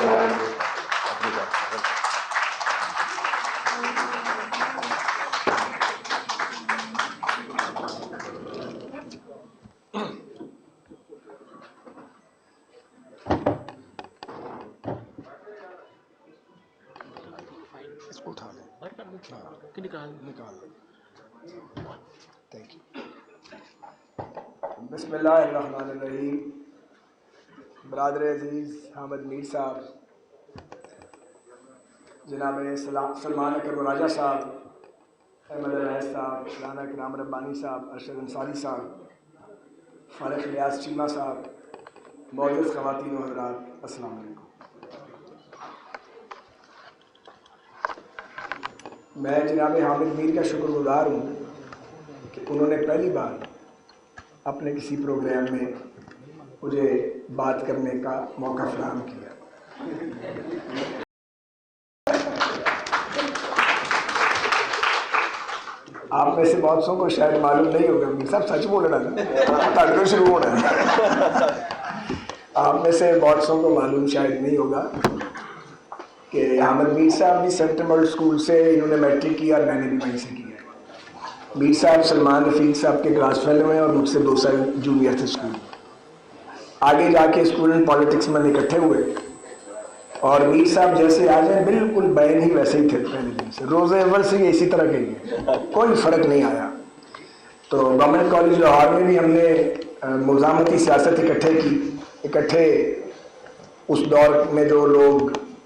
بسم اللہ الرحمن الرحیم. برادر عزیز حامد میر صاحب، جناب سلمان اکرم راجہ صاحب، احمد الرحیس صاحب، رانا کرام ربانی صاحب، ارشد انصاری صاحب، فارق الیاس چیمہ صاحب، معزز خواتین و حضرات، السلام علیکم. میں جناب حامد میر کا شکر گزار ہوں کہ انہوں نے پہلی بار اپنے کسی پروگرام میں مجھے بات کرنے کا موقع فراہم کیا. آپ میں سے بہت سو کو شاید معلوم نہیں ہوگا، میر صاحب سچ بول رہا نا، تاکہ شروع ہو رہا ہے. آپ میں سے بہت سو کو معلوم شاید نہیں ہوگا کہ حامد میر صاحب بھی سینٹرل ماڈل اسکول سے انہوں نے میٹرک کیا اور میں نے بھی وہیں سے کیا. میر صاحب سلمان رفیق صاحب کے کلاس فیلو ہیں اور مجھ سے 2 سال جونیئر تھے اسکول. آگے جا کے اسٹوڈنٹ پالیٹکس میں اکٹھے ہوئے اور میر صاحب جیسے آ جائیں بالکل بین ہی ویسے ہی تھے پہلے دن سے، روز اول سے ہی اسی طرح کے ہیں، کوئی فرق نہیں آیا. تو گورنمنٹ کالج لاہور میں بھی ہم نے مزاحمتی سیاست اکٹھے اس دور میں جو لوگ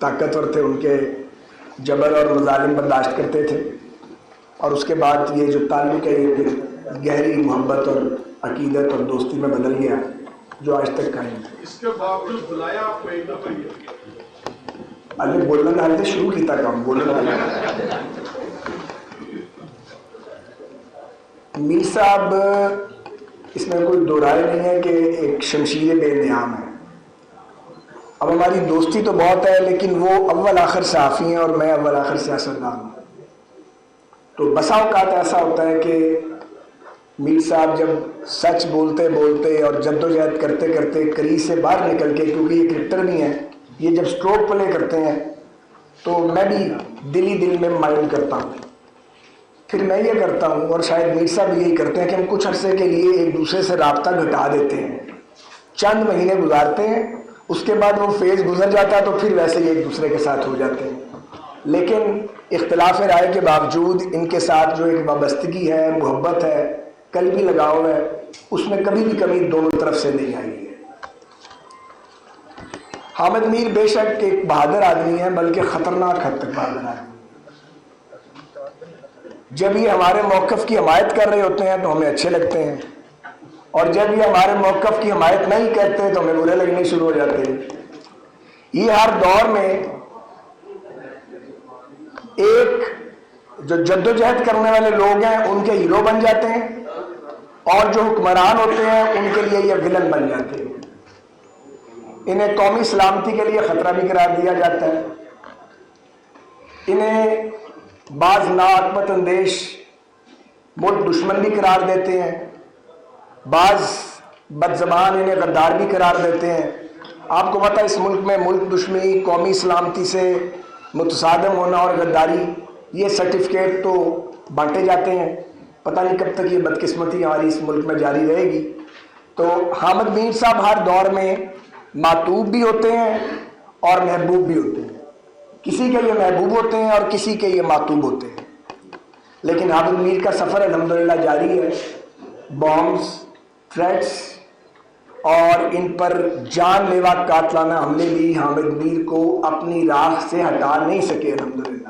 طاقتور تھے ان کے جبر اور مظالم برداشت کرتے تھے، اور اس کے بعد یہ جو تعلق ہے یہ پھر گہری محبت اور عقیدت اور دوستی میں بدل گیا جو آج تک قائم ہے. اس کے باوجود بلایا آپ کو ایک دفعہ ابھی بولنا حالت شروع کیتا کام بولنا. میر صاحب اس میں کوئی دو رائے نہیں ہے کہ ایک شمشیر بے نیام ہے. اب ہماری دوستی تو بہت ہے لیکن وہ اول آخر صحافی ہیں اور میں اول آخر سیاستدان ہوں. تو بسا اوقات ایسا ہوتا ہے کہ میر صاحب جب سچ بولتے بولتے اور جدوجہد کرتے کرتے کریز سے باہر نکل کے، کیونکہ یہ کرکٹر نہیں ہے، یہ جب سٹروک پلے کرتے ہیں تو میں بھی دل میں مائل کرتا ہوں. پھر میں یہ کرتا ہوں اور شاید میر صاحب یہی کرتے ہیں کہ ہم کچھ عرصے کے لیے ایک دوسرے سے رابطہ گھٹا دیتے ہیں، چند مہینے گزارتے ہیں، اس کے بعد وہ فیز گزر جاتا ہے تو پھر ویسے ہی ایک دوسرے کے ساتھ ہو جاتے ہیں. لیکن اختلاف رائے کے باوجود ان کے ساتھ جو ایک وابستگی ہے، محبت ہے، قلبی لگاؤ ہے، اس میں کبھی بھی کمی دونوں طرف سے نہیں آئی ہے. حامد میر بے شک ایک بہادر آدمی ہے، بلکہ خطرناک حد تک بہادر آدمی. جب یہ ہمارے موقف کی حمایت کر رہے ہوتے ہیں تو ہمیں اچھے لگتے ہیں، اور جب یہ ہمارے موقف کی حمایت نہیں کرتے تو ہمیں برے لگنے شروع ہو جاتے ہیں. یہ ہر دور میں ایک جو جدوجہد کرنے والے لوگ ہیں ان کے ہیرو بن جاتے ہیں، اور جو حکمران ہوتے ہیں ان کے لیے یہ ویلن بن جاتے ہیں. انہیں قومی سلامتی کے لیے خطرہ بھی قرار دیا جاتا ہے. انہیں بعض ناعاقبت اندیش ملک دشمن بھی قرار دیتے ہیں، بعض بد زبان انہیں غدار بھی قرار دیتے ہیں. آپ کو پتہ ہے اس ملک میں ملک دشمنی، قومی سلامتی سے متصادم ہونا اور غداری، یہ سرٹیفکیٹ تو بانٹے جاتے ہیں. پتہ نہیں کب تک یہ بدقسمتی ہماری اس ملک میں جاری رہے گی. تو حامد میر صاحب ہر دور میں معتوب بھی ہوتے ہیں اور محبوب بھی ہوتے ہیں. کسی کے یہ محبوب ہوتے ہیں اور کسی کے یہ معتوب ہوتے ہیں. لیکن حامد میر کا سفر الحمدللہ جاری ہے. بامز، تھریٹس اور ان پر جان لیوا قاتلانہ حملے بھی حامد میر کو اپنی راہ سے ہٹا نہیں سکے الحمدللہ.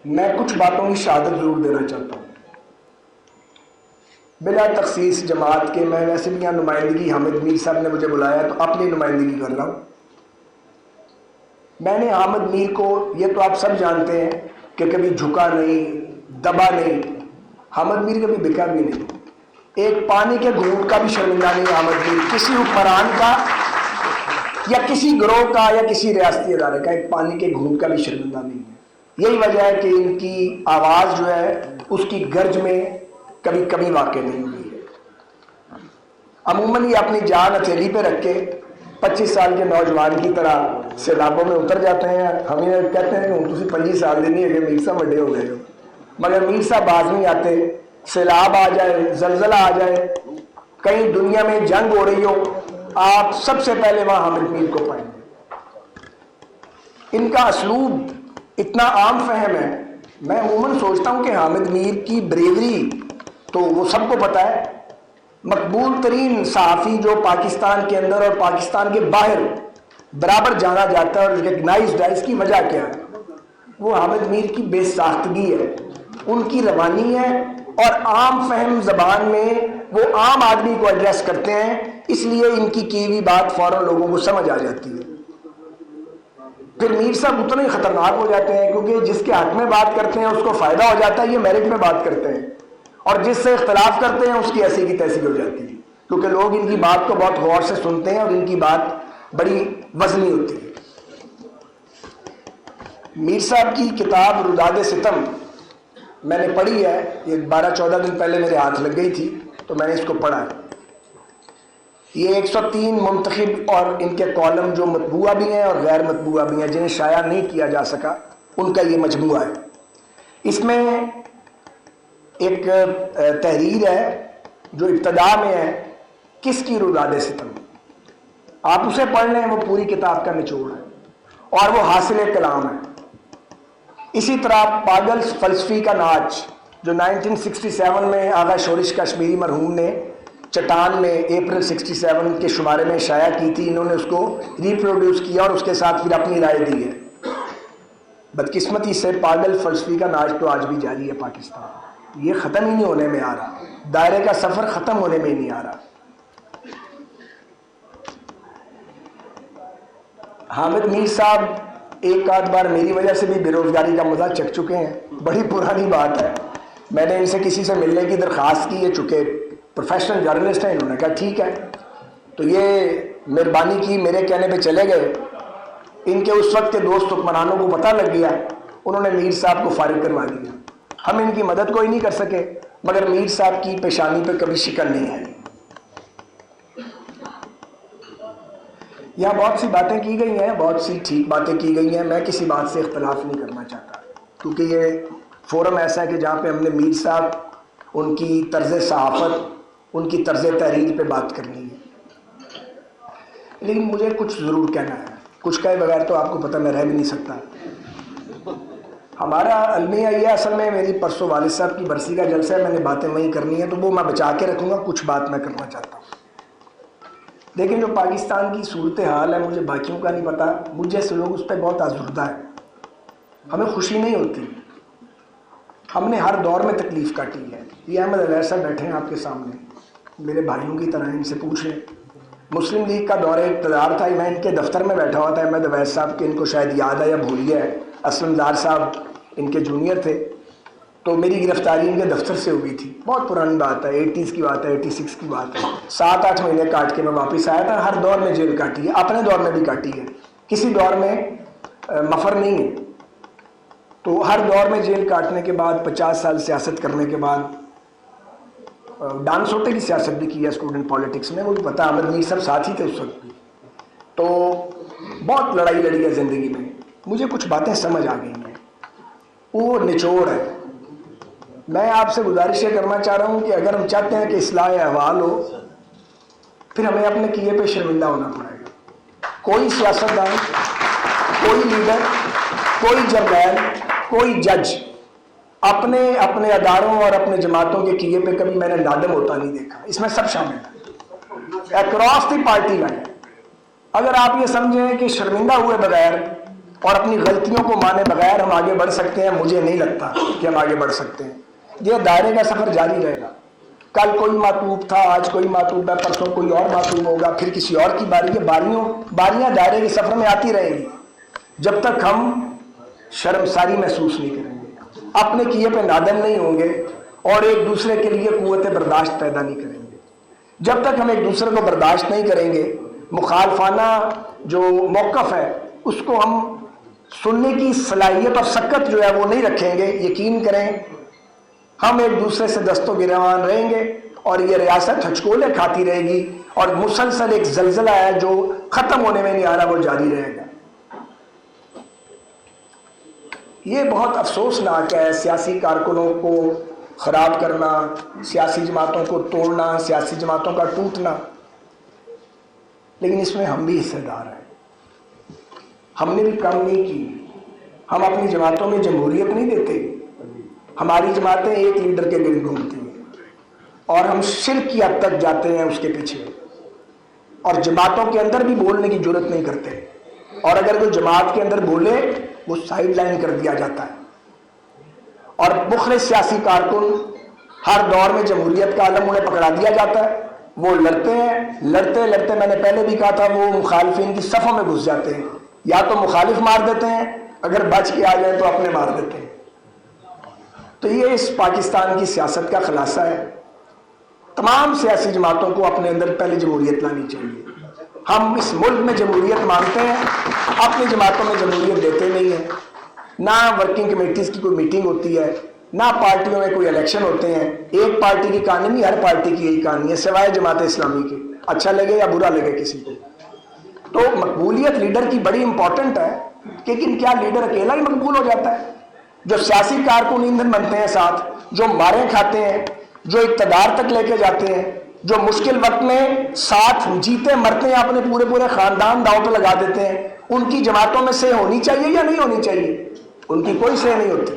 میں کچھ باتوں کی شہادت ضرور دینا چاہتا ہوں بلا تخصیص جماعت کے. میں ویسے بھی یہاں نمائندگی حامد میر صاحب نے مجھے بلایا تو اپنی نمائندگی کر رہا ہوں. میں نے حامد میر کو، یہ تو آپ سب جانتے ہیں کہ کبھی جھکا نہیں، دبا نہیں. حامد میر کبھی بکا بھی نہیں. ایک پانی کے گھونٹ کا بھی شرمندہ نہیں حامد میر، کسی حکمران کا یا کسی گروہ کا یا کسی ریاستی ادارے کا ایک پانی کے گھونٹ کا بھی شرمندہ نہیں ہے. یہی وجہ ہے کہ ان کی آواز جو ہے اس کی گرج میں کبھی کمی واقع نہیں ہوئی ہے. عموماً یہ اپنی جان ہتھیلی پہ رکھ کے 25 سال کے نوجوان کی طرح سیلابوں میں اتر جاتے ہیں. ہم یہ کہتے ہیں کہ تسی 25 سال دے نہیں ہے کہ میر صاحب بڑے ہو گئے ہو, مگر میر صاحب باز نہیں آتے. سیلاب آ جائے, زلزلہ آ جائے, کہیں دنیا میں جنگ ہو رہی ہو, آپ سب سے پہلے وہاں حامد میر کو پائیں گے. ان کا اسلوب اتنا عام فہم ہے. میں عموماً سوچتا ہوں کہ حامد میر کی بریوری تو وہ سب کو پتہ ہے. مقبول ترین صحافی جو پاکستان کے اندر اور پاکستان کے باہر برابر جانا جاتا ہے اور ریکگنائزڈ ہے, اس کی وجہ کیا ہے؟ وہ حامد میر کی بے ساختگی ہے, ان کی روانی ہے, اور عام فہم زبان میں وہ عام آدمی کو ایڈریس کرتے ہیں, اس لیے ان کی ہوئی بات فوراً لوگوں کو سمجھ آ جاتی ہے. پھر میر صاحب اتنے ہی خطرناک ہو جاتے ہیں کیونکہ جس کے حق میں بات کرتے ہیں اس کو فائدہ ہو جاتا ہے, یہ میرٹ میں بات کرتے ہیں, اور جس سے اختلاف کرتے ہیں اس کی ایسی کی تیسی ہو جاتی ہے, کیونکہ لوگ ان کی بات کو بہت غور سے سنتے ہیں اور ان کی بات بڑی وزنی ہوتی ہے. میر صاحب کی کتاب روداد ستم میں نے پڑھی ہے, یہ 12-14 دن پہلے میرے ہاتھ لگ گئی تھی تو میں نے اس کو پڑھا ہے. یہ 103 منتخب اور ان کے کالم جو مطبوعہ بھی ہیں اور غیر مطبوعہ بھی ہیں, جنہیں شائع نہیں کیا جا سکا, ان کا یہ مجموعہ ہے. اس میں ایک تحریر ہے جو ابتدا میں ہے, کس کی روداد ستم. آپ اسے پڑھ لیں, وہ پوری کتاب کا نچوڑ ہے اور وہ حاصل کلام ہے. اسی طرح پاگل فلسفی کا ناچ جو 1967 میں آغا شورش کشمیری مرحوم نے چٹان میں اپریل 67 کے شمارے میں شائع کی تھی, انہوں نے اس کو ریپروڈیوس کیا اور اس کے ساتھ پھر اپنی رائے دی ہے. بدقسمتی سے پاگل فلسفی کا ناچ تو آج بھی جاری ہے پاکستان, یہ ختم ہی نہیں ہونے میں آ رہا, دائرے کا سفر ختم ہونے میں نہیں آ رہا. حامد میر صاحب ایک آدھ بار میری وجہ سے بھی بے روزگاری کا مزہ چکھ چکے ہیں, بڑی پرانی بات ہے. میں نے ان سے کسی سے ملنے کی درخواست کی, یہ چکے پروفیشنل جرنلسٹ ہیں, انہوں نے کہا ٹھیک ہے, تو یہ مہربانی کی, میرے کہنے پہ چلے گئے. ان کے اس وقت کے دوست حکمرانوں کو پتہ لگ گیا, انہوں نے میر صاحب کو فارغ کروا دیا. ہم ان کی مدد کوئی نہیں کر سکے, مگر میر صاحب کی پیشانی پہ کبھی شکن نہیں آئی. یہاں بہت سی باتیں کی گئی ہیں, بہت سی ٹھیک باتیں کی گئی ہیں, میں کسی بات سے اختلاف نہیں کرنا چاہتا, کیونکہ یہ فورم ایسا ہے کہ جہاں پہ ہم نے میر صاحب, ان کی طرز صحافت, ان کی طرز تحریر پہ بات کرنی ہے. لیکن مجھے کچھ ضرور کہنا ہے, کچھ کہے بغیر تو آپ کو پتہ میں رہ بھی نہیں سکتا. ہمارا المیہ یہ اصل میں, میری پرسوں والد صاحب کی برسی کا جلسہ ہے, میں نے باتیں وہیں کرنی ہیں تو وہ میں بچا کے رکھوں گا, کچھ بات میں کرنا چاہتا ہوں. لیکن جو پاکستان کی صورتحال ہے, مجھے باقیوں کا نہیں پتا, مجھ جیسے لوگ اس پہ بہت آزردہ ہیں. ہمیں خوشی نہیں ہوتی, ہم نے ہر دور میں تکلیف کاٹی ہے. یہ احمد اویس صاحب بیٹھے ہیں آپ کے سامنے, میرے بھائیوں کی طرح, ان سے پوچھ لیں. مسلم لیگ کا دور اقتدار تھا, میں ان کے دفتر میں بیٹھا ہوا تھا, احمد اویس صاحب کے, ان کو شاید یاد ہے یا بھول گیا ہے, اسلم دار صاحب ان کے جونیئر تھے, تو میری گرفتاری ان کے دفتر سے ہوئی تھی. بہت پرانی بات ہے, 80s کی بات ہے, 86 کی بات ہے. 7-8 مہینے کاٹ کے میں واپس آیا تھا. ہر دور میں جیل کاٹی ہے, اپنے دور میں بھی کاٹی ہے, کسی دور میں مفر نہیں ہے. تو ہر دور میں جیل کاٹنے کے بعد, 50 سال سیاست کرنے کے بعد, ڈان سوٹے کی سیاست بھی کی ہے اسٹوڈنٹ پالیٹکس میں, وہ بھی پتہ, احمد میر صاحب ساتھ ہی تھے اس وقت بھی. تو بہت لڑائی لڑی ہے زندگی میں, مجھے کچھ باتیں سمجھ آ گئی ہیں, وہ نچوڑ ہے. میں آپ سے گزارش یہ کرنا چاہ رہا ہوں کہ اگر ہم چاہتے ہیں کہ اصلاح احوال ہو, پھر ہمیں اپنے کیے پہ شرمندہ ہونا پڑے گا. کوئی سیاستدان, کوئی لیڈر, کوئی جرنیل, کوئی جج اپنے اداروں اور اپنے جماعتوں کے کیے پہ کبھی میں نے نادم ہوتا نہیں دیکھا. اس میں سب شامل ہیں, اکراس دی پارٹی لائن. اگر آپ یہ سمجھیں کہ شرمندہ ہوئے بغیر اور اپنی غلطیوں کو مانے بغیر ہم آگے بڑھ سکتے ہیں, مجھے نہیں لگتا کہ ہم آگے بڑھ سکتے ہیں. یہ دائرے کا سفر جاری رہے گا. کل کوئی ماتوب تھا, آج کوئی ماتوب ہے, پرسوں کوئی اور ماتوب ہوگا, پھر کسی اور کی باری ہے. باریاں دائرے کے سفر میں آتی رہیں گی جب تک ہم شرمساری محسوس نہیں کریں گے, اپنے کیے پہ نادم نہیں ہوں گے اور ایک دوسرے کے لیے قوت برداشت پیدا نہیں کریں گے. جب تک ہم ایک دوسرے کو برداشت نہیں کریں گے, مخالفانہ جو موقف ہے اس کو ہم سننے کی صلاحیت اور سکت جو ہے وہ نہیں رکھیں گے, یقین کریں ہم ایک دوسرے سے دست و گریبان رہیں گے اور یہ ریاست ہچکولے کھاتی رہے گی اور مسلسل ایک زلزلہ ہے جو ختم ہونے میں نہیں آ رہا، وہ جاری رہے گا۔ یہ بہت افسوسناک ہے، سیاسی کارکنوں کو خراب کرنا، سیاسی جماعتوں کو توڑنا، سیاسی جماعتوں کا ٹوٹنا، لیکن اس میں ہم بھی حصے دار ہیں۔ ہم نے بھی کم نہیں کی، ہم اپنی جماعتوں میں جمہوریت نہیں دیتے، ہماری جماعتیں ایک لیڈر کے گرد گھومتی ہیں اور ہم شرک کی حد تک جاتے ہیں اس کے پیچھے، اور جماعتوں کے اندر بھی بولنے کی جرت نہیں کرتے، اور اگر کوئی جماعت کے اندر بولے وہ سائیڈ لائن کر دیا جاتا ہے۔ اور مخلص سیاسی کارکن ہر دور میں جمہوریت کا علم انہیں پکڑا دیا جاتا ہے، وہ لڑتے ہیں، لڑتے لڑتے میں نے پہلے بھی کہا تھا وہ مخالفین کی صفوں میں گھس جاتے ہیں، یا تو مخالف مار دیتے ہیں، اگر بچ کے آ جائیں تو اپنے مار دیتے ہیں۔ تو یہ اس پاکستان کی سیاست کا خلاصہ ہے۔ تمام سیاسی جماعتوں کو اپنے اندر پہلے جمہوریت لانی چاہیے۔ ہم اس ملک میں جمہوریت مانگتے ہیں، اپنی جماعتوں میں جمہوریت دیتے نہیں ہیں، نہ ورکنگ کمیٹیز کی کوئی میٹنگ ہوتی ہے، نہ پارٹیوں میں کوئی الیکشن ہوتے ہیں۔ ایک پارٹی کی کہانی نہیں، ہر پارٹی کی یہی کہانی ہے سوائے جماعت اسلامی کے، اچھا لگے یا برا لگے کسی کو۔ تو مقبولیت لیڈر کی بڑی امپورٹنٹ ہے، لیکن کیا لیڈر اکیلا ہی مقبول ہو جاتا ہے؟ جو سیاسی کارکن ایندھن بنتے ہیں ساتھ، جو ماریں کھاتے ہیں، جو اقتدار تک لے کے جاتے ہیں، جو مشکل وقت میں ساتھ جیتے مرتے ہیں، اپنے پورے پورے خاندان داؤ پہ لگا دیتے ہیں، ان کی جماعتوں میں سے ہونی چاہیے یا نہیں ہونی چاہیے؟ ان کی کوئی سے نہیں ہوتی۔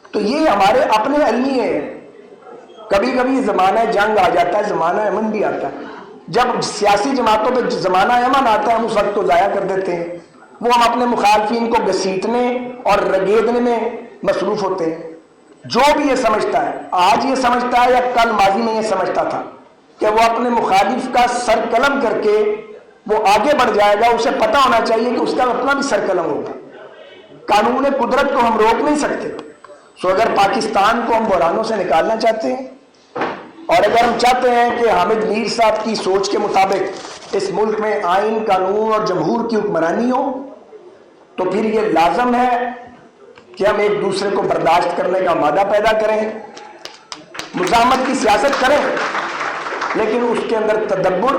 تو یہ ہمارے اپنے علمی ہے۔ کبھی کبھی زمانہ جنگ آ جاتا ہے، زمانہ امن بھی آتا ہے۔ جب سیاسی جماعتوں پہ زمانہ امن آتا ہے ہم اس وقت کو ضائع کر دیتے ہیں، وہ ہم اپنے مخالفین کو گھسیٹنے اور رگیدنے میں مصروف ہوتے ہیں۔ جو بھی یہ سمجھتا ہے، آج یہ سمجھتا ہے یا کل ماضی میں یہ سمجھتا تھا کہ وہ اپنے مخالف کا سر قلم کر کے وہ آگے بڑھ جائے گا، اسے پتہ ہونا چاہیے کہ اس کا اپنا بھی سر قلم ہوگا۔ قانون قدرت کو ہم روک نہیں سکتے۔ سو اگر پاکستان کو ہم بحرانوں سے نکالنا چاہتے ہیں، اور اگر ہم چاہتے ہیں کہ حامد میر صاحب کی سوچ کے مطابق اس ملک میں آئین، قانون اور جمہور کی حکمرانی ہو، تو پھر یہ لازم ہے کہ ہم ایک دوسرے کو برداشت کرنے کا مادہ پیدا کریں، مزاحمت کی سیاست کریں، لیکن اس کے اندر تدبر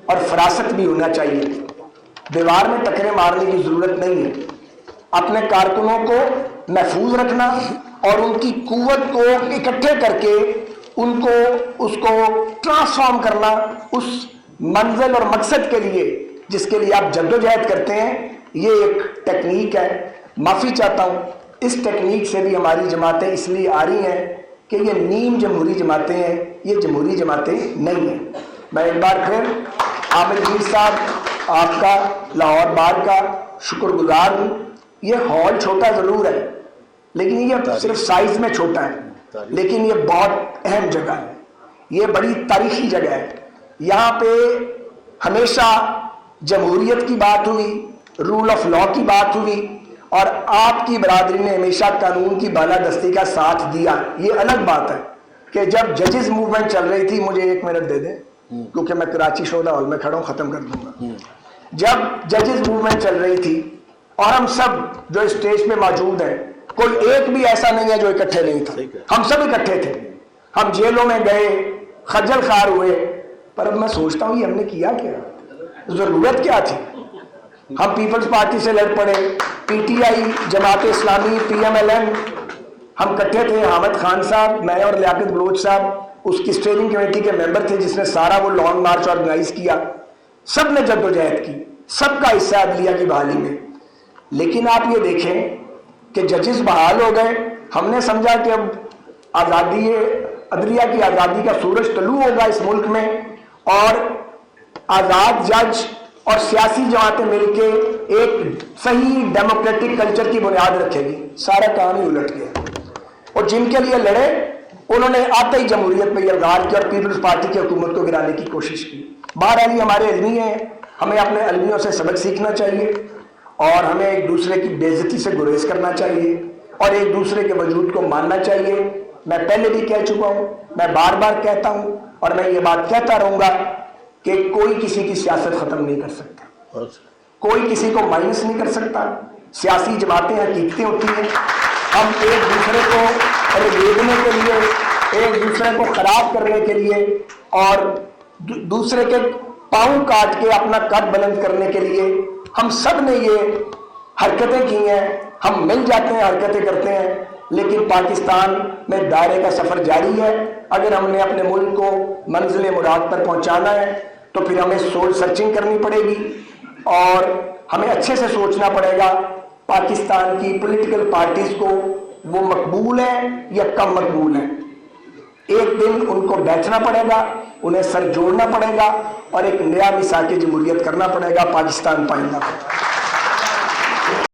اور فراست بھی ہونا چاہیے۔ دیوار میں ٹکرے مارنے کی ضرورت نہیں ہے۔ اپنے کارکنوں کو محفوظ رکھنا اور ان کی قوت کو اکٹھے کر کے ان کو اس کو ٹرانسفارم کرنا اس منزل اور مقصد کے لیے جس کے لیے آپ جدوجہد کرتے ہیں، یہ ایک ٹیکنیک ہے۔ معافی چاہتا ہوں، اس ٹیکنیک سے بھی ہماری جماعتیں اس لیے آ رہی ہیں کہ یہ نیم جمہوری جماعتیں ہیں، یہ جمہوری جماعتیں نہیں ہیں۔ میں ایک بار پھر عامر میر صاحب آپ کا لاہور بار کا شکر گزار ہوں۔ یہ ہال چھوٹا ضرور ہے، لیکن یہ صرف سائز میں چھوٹا ہے، لیکن یہ بہت اہم جگہ ہے، یہ بڑی تاریخی جگہ ہے۔ یہاں پہ ہمیشہ جمہوریت کی بات ہوئی، رول آف لا کی بات ہوئی، اور آپ کی برادری نے ہمیشہ قانون کی بالادستی کا ساتھ دیا۔ یہ الگ بات ہے کہ جب ججز موومنٹ چل رہی تھی، مجھے 1 منٹ دے دیں کیونکہ میں کراچی شودا ہال میں کھڑا ہوں، ختم کر دوں گا۔ جب ججز موومنٹ چل رہی تھی اور ہم سب جو اسٹیج پہ موجود ہیں، کوئی ایک بھی ایسا نہیں ہے جو اکٹھے نہیں تھا، ہم سب اکٹھے تھے۔ ہم جیلوں میں گئے، خجل خوار ہوئے، پر اب میں سوچتا ہوں یہ ہم نے کیا کیا، ضرورت کیا تھی؟ ہم پیپلز پارٹی سے لڑ پڑے، P T I, Jamaat Islami, P M L N, ہم اکٹھے تھے۔ حامد خان صاحب، میں اور لیاقت بلوچ صاحب اس کی اسٹیئرنگ کمیٹی کے ممبر تھے جس نے سارا وہ لانگ مارچ آرگنائز کیا۔ سب نے جدوجہد کی، سب کا حصہ عدلیہ کی بحالی میں۔ لیکن آپ یہ دیکھیں کہ ججز بحال ہو گئے، ہم نے سمجھا کہ اب آزادی عدلیہ کی آزادی کا سورج طلوع ہوگا اس ملک میں، اور آزاد جج اور سیاسی جماعتیں مل کے ایک صحیح ڈیموکریٹک کلچر کی بنیاد رکھے گی۔ سارا کام ہی الٹ گیا، اور جن کے لیے لڑے انہوں نے آتے ہی جمہوریت میں یلغار کیا اور پیپلز پارٹی کی حکومت کو گرانے کی کوشش کی۔ بہرحال یہ ہمارے علمی ہیں، ہمیں اپنے علمیوں سے سبق سیکھنا چاہیے، اور ہمیں ایک دوسرے کی بے عزتی سے گریز کرنا چاہیے، اور ایک دوسرے کے وجود کو ماننا چاہیے۔ میں پہلے بھی کہہ چکا ہوں، میں بار بار کہتا ہوں، اور میں یہ بات کہتا رہوں گا کہ کوئی کسی کی سیاست ختم نہیں کر سکتا، کوئی کسی کو مائنس نہیں کر سکتا۔ سیاسی جماعتیں حقیقتیں ہوتی ہیں، ہم ایک دوسرے کو ریگنے کے لیے ایک دوسرے کو خراب کرنے کے لیے اور دوسرے کے پاؤں کاٹ کے اپنا قد بلند کرنے کے لیے ہم سب نے یہ حرکتیں کی ہیں. ہم مل جاتے ہیں، حرکتیں کرتے ہیں، لیکن پاکستان میں دائرے کا سفر جاری ہے. اگر ہم نے اپنے ملک کو منزل مراد پر پہنچانا ہے تو پھر ہمیں سول سرچنگ کرنی پڑے گی اور ہمیں اچھے سے سوچنا پڑے گا پاکستان کی پولیٹیکل پارٹیز کو وہ مقبول ہیں یا کم مقبول ہیں. ایک دن ان کو بیٹھنا پڑے گا، انہیں سر جوڑنا پڑے گا اور ایک نیا میثاق جمہوریت کرنا پڑے گا. پاکستان پائندہ.